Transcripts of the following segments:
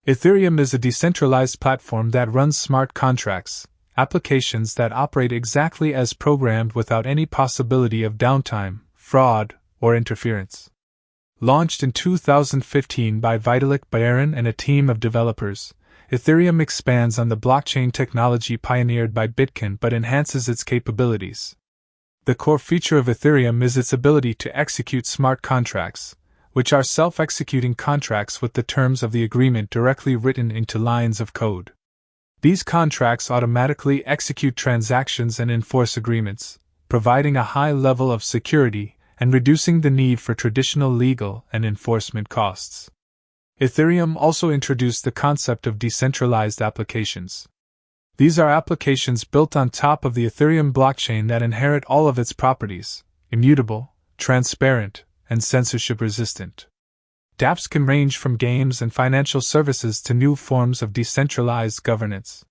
Ethereum is a decentralized platform that runs smart contracts, applications that operate exactly as programmed without any possibility of downtime, fraud, or interference. Launched in 2015 by Vitalik Buterin and a team of developers, Ethereum expands on the blockchain technology pioneered by Bitcoin but enhances its capabilities. The core feature of Ethereum is its ability to execute smart contracts, which are self-executing contracts with the terms of the agreement directly written into lines of code. These contracts automatically execute transactions and enforce agreements, providing a high level of security and reducing the need for traditional legal and enforcement costs. Ethereum also introduced the concept of decentralized applications. These are applications built on top of the Ethereum blockchain that inherit all of its properties: immutable, transparent, and censorship-resistant. dApps can range from games and financial services to new forms of decentralized governance.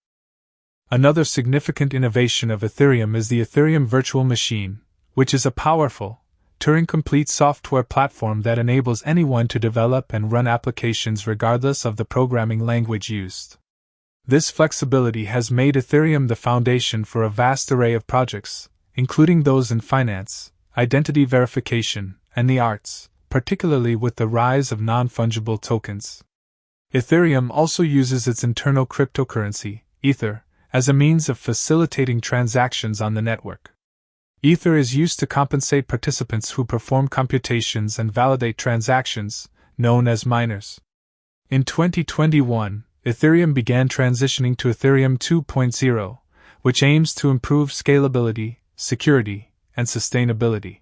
Another significant innovation of Ethereum is the Ethereum Virtual Machine, which is a powerful, Turing-complete software platform that enables anyone to develop and run applications regardless of the programming language used. This flexibility has made Ethereum the foundation for a vast array of projects, including those in finance, identity verification, and the arts, particularly with the rise of non-fungible tokens. Ethereum also uses its internal cryptocurrency, Ether, as a means of facilitating transactions on the network. Ether is used to compensate participants who perform computations and validate transactions, known as miners. In 2021, Ethereum began transitioning to Ethereum 2.0, which aims to improve scalability, security, and sustainability.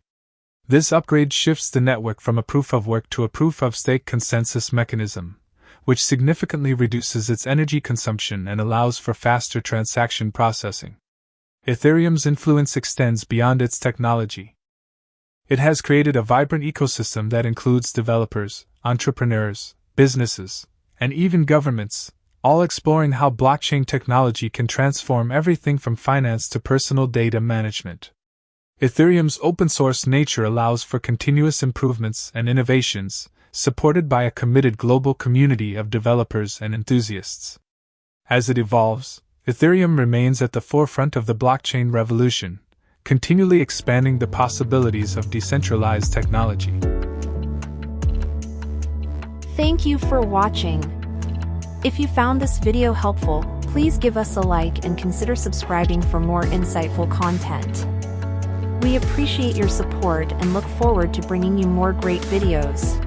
This upgrade shifts the network from a proof-of-work to a proof-of-stake consensus mechanism, which significantly reduces its energy consumption and allows for faster transaction processing. Ethereum's influence extends beyond its technology. It has created a vibrant ecosystem that includes developers, entrepreneurs, businesses, and even governments, all exploring how blockchain technology can transform everything from finance to personal data management. Ethereum's open-source nature allows for continuous improvements and innovations, supported by a committed global community of developers and enthusiasts. As it evolves, Ethereum remains at the forefront of the blockchain revolution, continually expanding the possibilities of decentralized technology. Thank you for watching. If you found this video helpful, please give us a like and consider subscribing for more insightful content. We appreciate your support and look forward to bringing you more great videos.